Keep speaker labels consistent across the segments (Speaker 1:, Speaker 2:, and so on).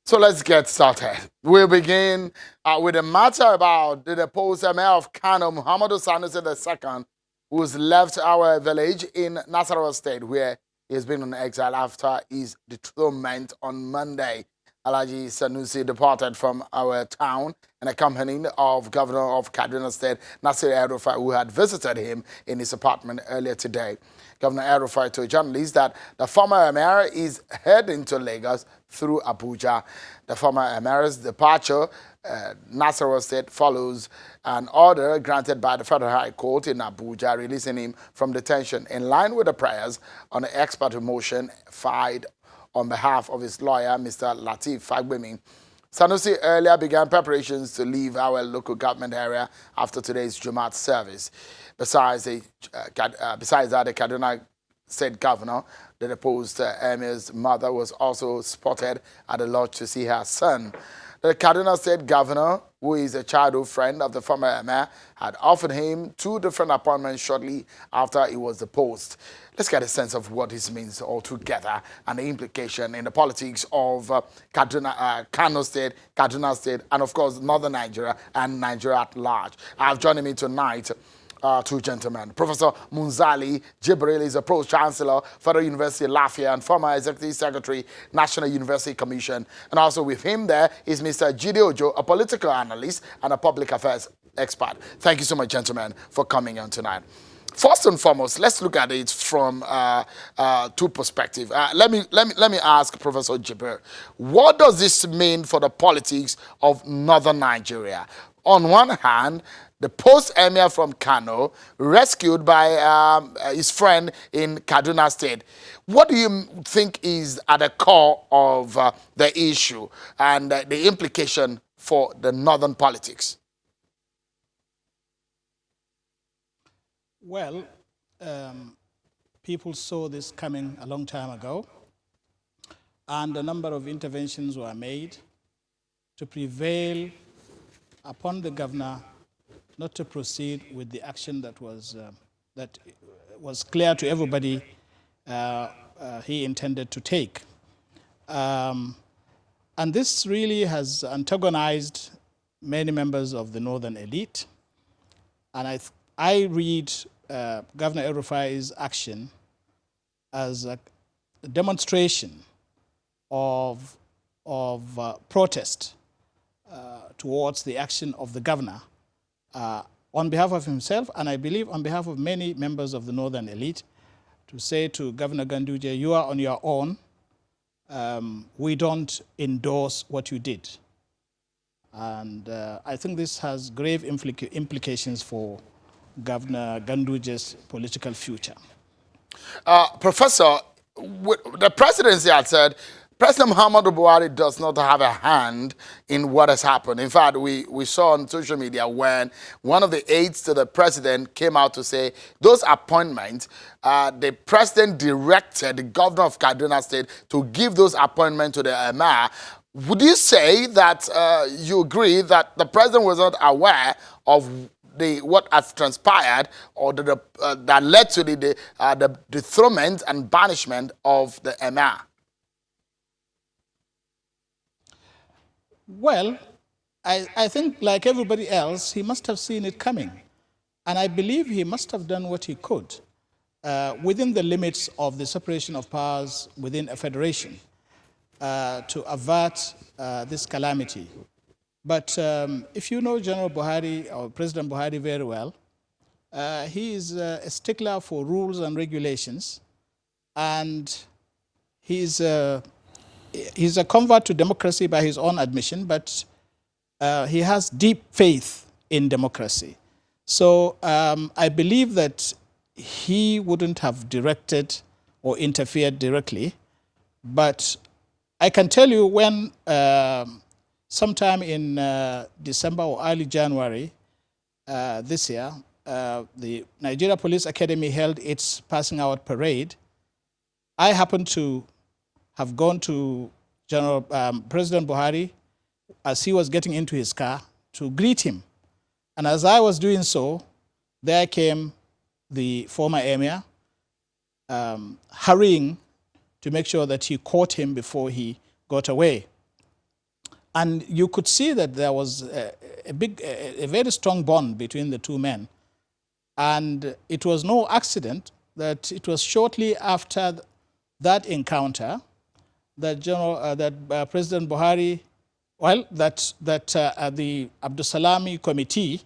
Speaker 1: So let's get started. We'll begin with a matter about the deposed Emir of Kano, Muhammadu Sanusi II, who's left our village in Nasarawa State, where he's been on exile after his dethronement on Monday. Alhaji Sanusi departed from our town and accompanied of Governor of Kaduna State, Nasir El-Rufai, who had visited him in his apartment earlier today. Governor El-Rufai told journalists that the former Emir is heading to Lagos through Abuja. The former Emir's departure, Nasarawa State, follows an order granted by the Federal High Court in Abuja, releasing him from detention in line with the prayers on the expert motion filed on behalf of his lawyer, Mr. Lateef Fagbemi. Sanusi earlier began preparations to leave our local government area after today's Jumat service. Besides that, the Kaduna State Governor, the deposed Emir's mother, was also spotted at the lodge to see her son. The Kaduna State Governor, who is a childhood friend of the former Emir, had offered him 2 different appointments shortly after he was deposed. Let's get a sense of what this means altogether and the implication in the politics of Kano State, Kaduna State, and of course Northern Nigeria and Nigeria at large. Joining me tonight, 2 gentlemen. Professor Munzali Jibril is a Pro-Chancellor, Federal University Lafayette, and former Executive Secretary, National University Commission. And also with him there is Mr. Jide Ojo, a political analyst and a public affairs expert. Thank you so much, gentlemen, for coming on tonight. First and foremost, let's look at it from 2 perspectives. Let me ask Professor Jibril, what does this mean for the politics of Northern Nigeria? On one hand, the post-emir from Kano, rescued by his friend in Kaduna State. What do you think is at the core of the issue and the implication for the northern politics?
Speaker 2: Well, people saw this coming a long time ago, and a number of interventions were made to prevail upon the governor not to proceed with the action that was clear to everybody he intended to take. And this really has antagonized many members of the northern elite. And I read Governor El-Rufai's action as a demonstration of protest towards the action of the governor on behalf of himself, and I believe on behalf of many members of the northern elite, to say to Governor Ganduje, you are on your own, we don't endorse what you did. And I think this has grave implications for Governor Ganduje's political future.
Speaker 1: Professor, the presidency had said President Muhammadu Buhari does not have a hand in what has happened. In fact, we saw on social media when one of the aides to the president came out to say those appointments, the president directed the governor of Kaduna State to give those appointments to the Emir. Would you say that you agree that the president was not aware of what has transpired or that led to the dethronement and banishment of the Emir?
Speaker 2: Well, I think like everybody else, he must have seen it coming. And I believe he must have done what he could within the limits of the separation of powers within a federation to avert this calamity. But if you know General Buhari or President Buhari very well, he is a stickler for rules and regulations, and he's a convert to democracy by his own admission, but he has deep faith in democracy. So I believe that he wouldn't have directed or interfered directly, but I can tell you when sometime in December or early January this year, the Nigeria Police Academy held its passing out parade. I happened to have gone to President Buhari as he was getting into his car to greet him. And as I was doing so, there came the former emir hurrying to make sure that he caught him before he got away. And you could see that there was a very strong bond between the two men. And it was no accident that it was shortly after that encounter that President Buhari, well, that the Abdul Salami Committee,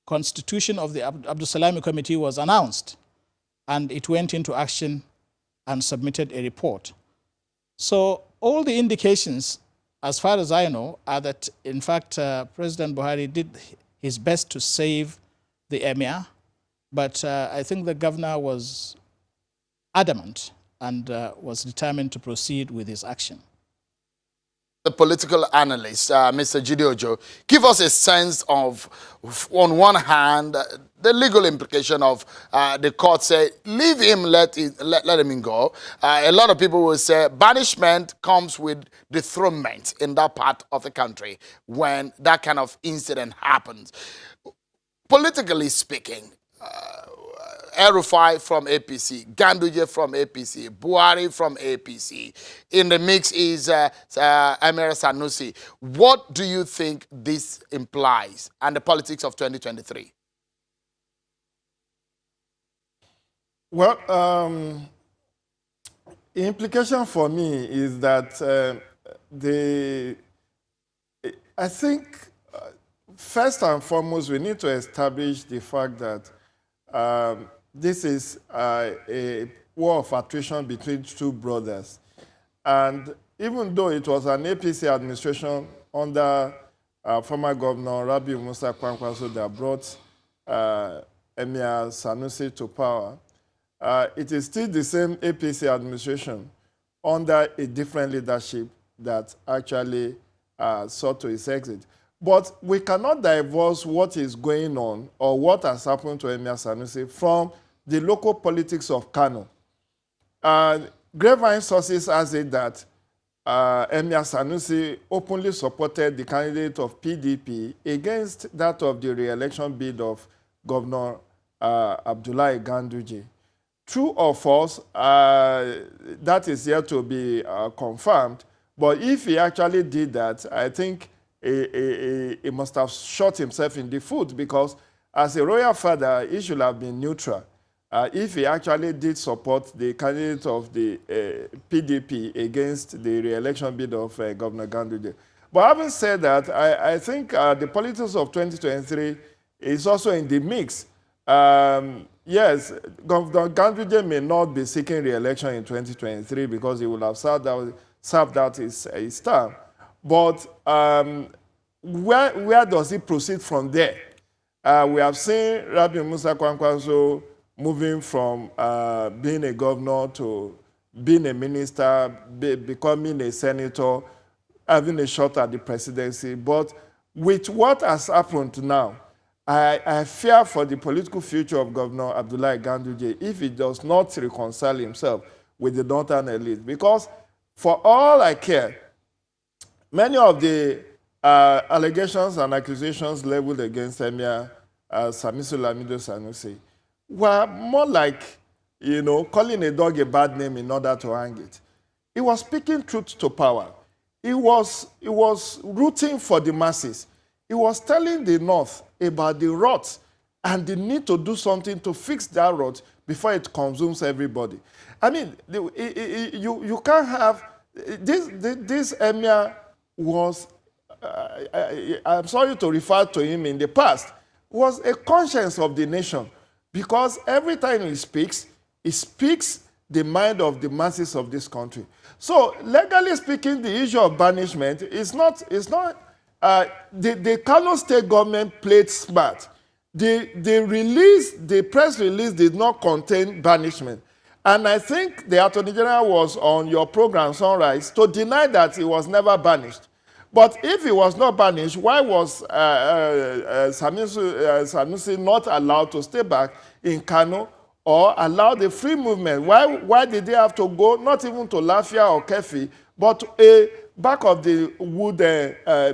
Speaker 2: constitution of the Abdul Salami Committee was announced, and it went into action and submitted a report. So all the indications, as far as I know, are that, in fact, President Buhari did his best to save the emir, but I think the governor was adamant and was determined to proceed with his action.
Speaker 1: The political analyst, Mr. Jide, give us a sense of, on one hand, the legal implication of the court say, leave him, let him go. A lot of people will say banishment comes with dethronement in that part of the country when that kind of incident happens. Politically speaking, El-Rufai from APC, Ganduje from APC, Buhari from APC. In the mix is Emir Sanusi. What do you think this implies and the politics of 2023?
Speaker 3: Well, the implication for me is that I think first and foremost we need to establish the fact that this is a war of attrition between two brothers. And even though it was an APC administration under former Governor Rabiu Musa Kwankwaso that brought Emir Sanusi to power, it is still the same APC administration under a different leadership that actually sought to its exit. But we cannot divorce what is going on or what has happened to Emir Sanusi from the local politics of Kano. Grapevine sources has it that Emir Sanusi openly supported the candidate of PDP against that of the re-election bid of Governor Abdullahi Ganduje. True or false, that is yet to be confirmed. But if he actually did that, I think he must have shot himself in the foot, because as a royal father, he should have been neutral. If he actually did support the candidate of the PDP against the re-election bid of Governor Ganduje. But having said that, I think the politics of 2023 is also in the mix. Yes, Governor Ganduje may not be seeking re-election in 2023 because he will have served out his term. But where does he proceed from there? We have seen Rabiu Musa Kwankwaso moving from being a governor to being a minister, becoming a senator, having a shot at the presidency. But with what has happened now, I fear for the political future of Governor Abdullahi Ganduje if he does not reconcile himself with the northern elite. Because for all I care, many of the allegations and accusations leveled against Emir Sanusi were more like, calling a dog a bad name in order to hang it. He was speaking truth to power. He was rooting for the masses. He was telling the North about the rot and the need to do something to fix that rot before it consumes everybody. I mean, you can't have... This Emir was, I'm sorry to refer to him in the past, was a conscience of the nation, because every time he speaks the mind of the masses of this country. So, legally speaking, the issue of banishment is not the Kano state government played smart. The press release did not contain banishment. And I think the Attorney General was on your program, Sunrise, to deny that he was never banished. But if he was not banished, why was Sanusi not allowed to stay back in Kano or allow the free movement? Why did they have to go, not even to Lafia or Kefi, but to back of the wood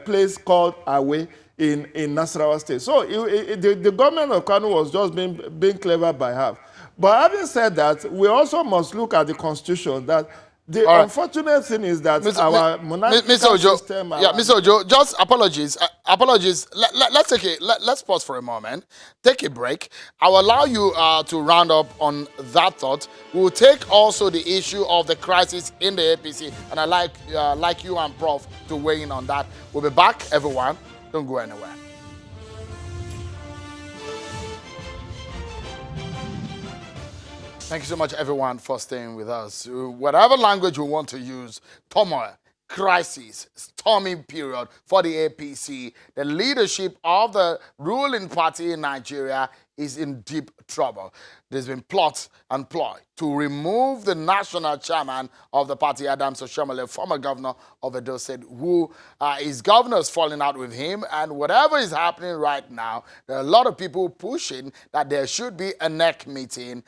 Speaker 3: place called Awe in Nasarawa State? So the government of Kano was just being clever by half. But having said that, we also must look at the constitution that The
Speaker 1: All right.
Speaker 3: unfortunate thing is that our monarchical
Speaker 1: Mr. Ojo,
Speaker 3: system...
Speaker 1: yeah, Mr. Ojo, just apologies. Apologies. Let's take it. Let's pause for a moment. Take a break. I'll allow you to round up on that thought. We'll take also the issue of the crisis in the APC, and I like you and Prof to weigh in on that. We'll be back, everyone. Don't go anywhere. Thank you so much, everyone, for staying with us. Whatever language you want to use, turmoil, crisis, stormy period for the APC, the leadership of the ruling party in Nigeria is in deep trouble. There's been plot and ploy to remove the national chairman of the party, Adams Oshiomhole, former governor of Edo State, who his governor is falling out with him. And whatever is happening right now, there are a lot of people pushing that there should be a NEC meeting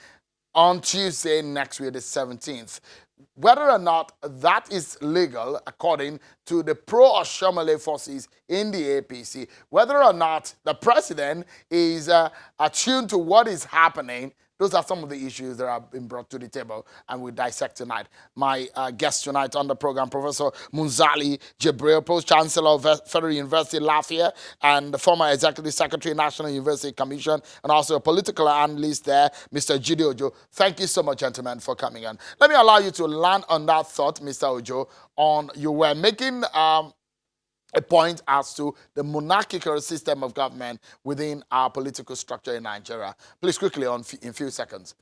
Speaker 1: on Tuesday next week, the 17th. Whether or not that is legal, according to the pro-Oshiomhole forces in the APC, whether or not the president is attuned to what is happening, those are some of the issues that have been brought to the table, and we dissect tonight. My guest tonight on the program, Professor Munzali Jibril, Post-Chancellor of Federal University, Lafayette, and the former Executive Secretary, National University Commission, and also a political analyst there, Mr. Jide Ojo. Thank you so much, gentlemen, for coming on. Let me allow you to land on that thought, Mr. Ojo, on you were making a point as to the monarchical system of government within our political structure in Nigeria. Please quickly, in a few seconds.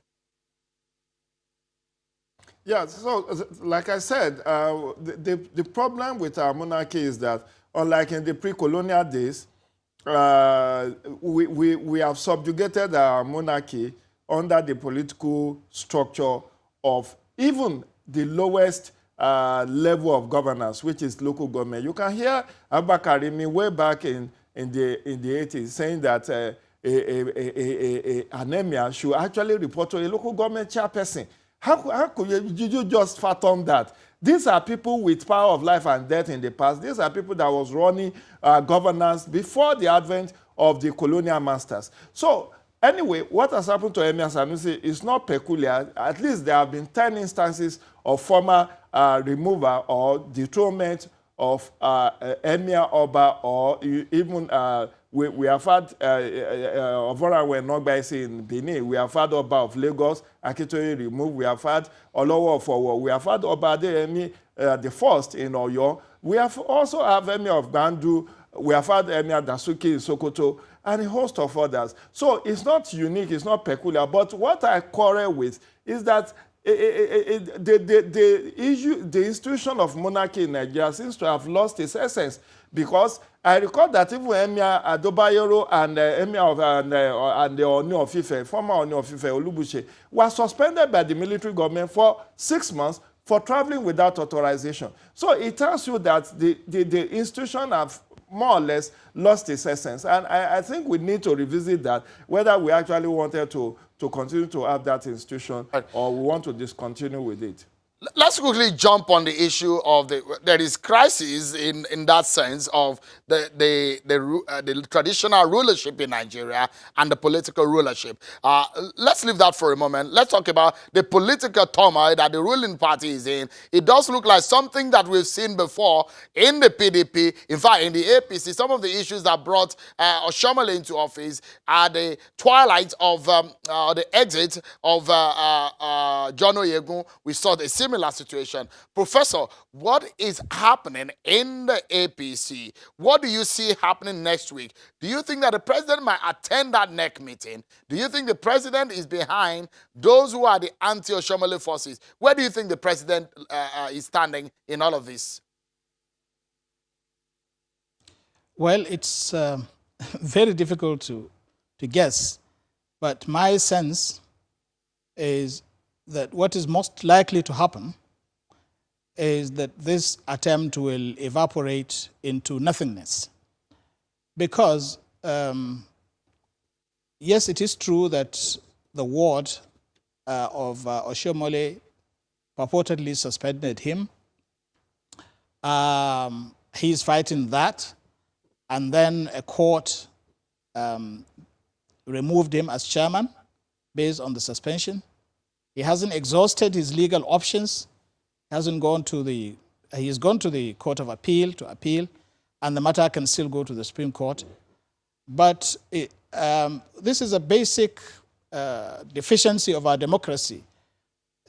Speaker 3: Yeah, so like I said, the problem with our monarchy is that, unlike in the pre-colonial days, we have subjugated our monarchy under the political structure of even the lowest level of governance, which is local government. You can hear Abba Karimi way back in the 80s saying that an emir should actually report to a local government chairperson. How could you just fathom that? These are people with power of life and death in the past. These are people that was running governance before the advent of the colonial masters. So anyway, what has happened to Emir Sanusi is not peculiar. At least there have been 10 instances of former removal or dethronement of Emir Oba, or even we have had Ovora Wenogbaisi in Benin. We have had Oba of Lagos, Akintoye removed. We have had Olowo of Owo. We have had Oba Adeyemi the first in Oyo. We have also have Emir of Bandu. We have had Emir Dasuki in Sokoto, and a host of others. So it's not unique, it's not peculiar. But what I quarrel with is that the institution of monarchy in Nigeria seems to have lost its essence, because I recall that even Emir Adobayoro and Emir of and the Oni of Ife, former Oni of Ife, Olubuche, were suspended by the military government for 6 months for traveling without authorization. So it tells you that the institution have more or less lost its essence. And I think we need to revisit that, whether we actually wanted to continue to have that institution or we want to discontinue with it.
Speaker 1: Let's quickly jump on the issue of there is crisis in that sense of the traditional rulership in Nigeria and the political rulership. Let's leave that for a moment. Let's talk about the political turmoil that the ruling party is in. It does look like something that we've seen before in the PDP. In fact, in the APC, some of the issues that brought Oshiomhole into office are the twilight of the exit of John Oyegun. We saw the similar situation. Professor, what is happening in the APC? What do you see happening next week? Do you think that the president might attend that NEC meeting? Do you think the president is behind those who are the anti-Oshiomhole forces? Where do you think the president is standing in all of this?
Speaker 2: Well, it's very difficult to guess, but my sense is that what is most likely to happen is that this attempt will evaporate into nothingness. Because, yes, it is true that the ward of Oshiomhole purportedly suspended him. He is fighting that, and then a court removed him as chairman based on the suspension. He hasn't exhausted his legal options Hasn't gone to the, he's gone to the Court of Appeal to appeal, and the matter can still go to the Supreme Court. But this is a basic deficiency of our democracy.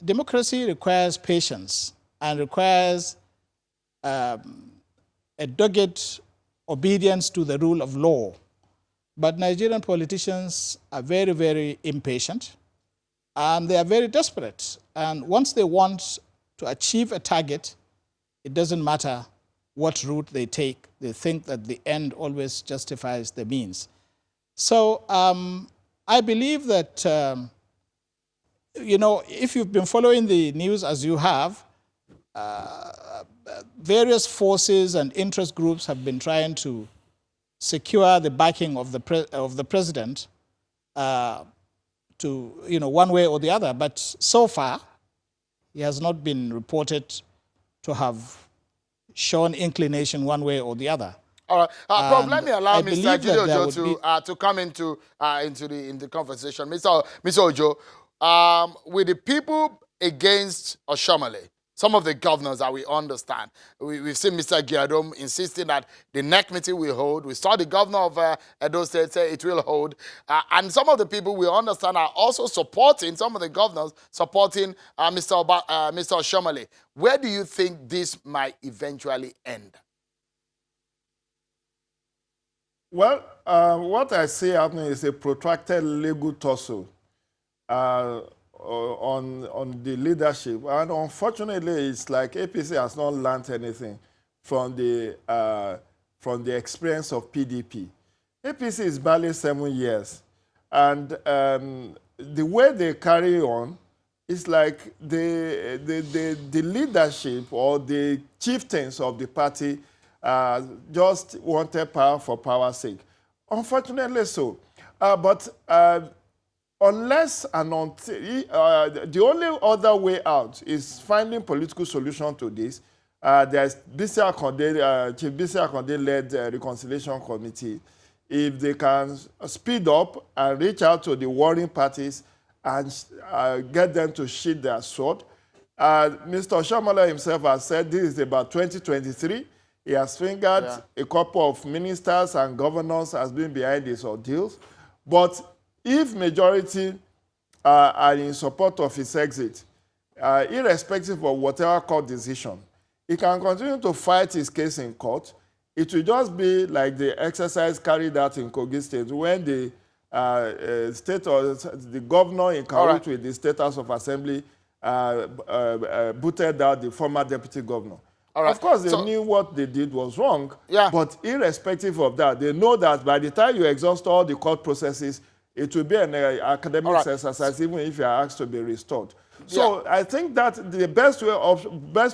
Speaker 2: Democracy requires patience and requires a dogged obedience to the rule of law. But Nigerian politicians are very, very impatient, and they are very desperate. And once they want to achieve a target, it doesn't matter what route they take. They think that the end always justifies the means. So I believe that, you know, if you've been following the news as you have, various forces and interest groups have been trying to secure the backing of the president to, you know, one way or the other. But so far, he has not been reported to have shown inclination one way or the other.
Speaker 1: All right, Prof, let me allow Mr. Jide Ojo to come into the conversation. Mr. Ojo, with the people against Oshomole, some of the governors that we understand, we've seen Mr. Giadom insisting that the next meeting will hold. We saw the governor of Edo State say it will hold. And some of the people we understand are also supporting, some of the governors supporting Mr. Oshomole. Where do you think this might eventually end?
Speaker 3: Well, what I see happening is a protracted legal tussle on the leadership. And unfortunately, it's like APC has not learned anything from the experience of PDP. APC is barely 7 years. And the way they carry on is like the leadership or the chieftains of the party just wanted power for power's sake. Unfortunately so. But unless and until, the only other way out is finding political solution to this. There's Chief Bisi Akande led reconciliation committee. If they can speed up and reach out to the warring parties and get them to sheath their sword. Mr. Oshomole himself has said this is about 2023. He has fingered a couple of ministers and governors has been behind these ordeals. But if majority are in support of his exit, irrespective of whatever court decision, he can continue to fight his case in court. It will just be like the exercise carried out in Kogi State when the the governor in Kawit with the State House of Assembly booted out the former deputy governor. Of course, they knew what they did was wrong, but irrespective of that, they know that by the time you exhaust all the court processes, it will be an academic exercise, even if you are asked to be restored. So I think that the best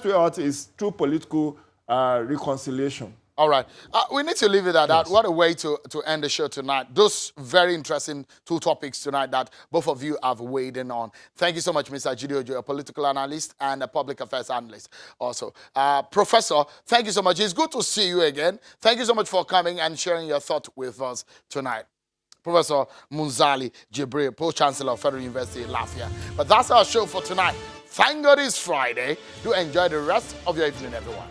Speaker 3: way out is through political reconciliation.
Speaker 1: All right. We need to leave it at that. What a way to end the show tonight. Those very interesting two topics tonight that both of you have weighed in on. Thank you so much, Mr. Jide Ojo, a political analyst and a public affairs analyst also. Professor, thank you so much. It's good to see you again. Thank you so much for coming and sharing your thoughts with us tonight. Professor Munzali Jibril, Pro-Chancellor of Federal University in Lafayette. But that's our show for tonight. Thank God it's Friday. Do enjoy the rest of your evening, everyone.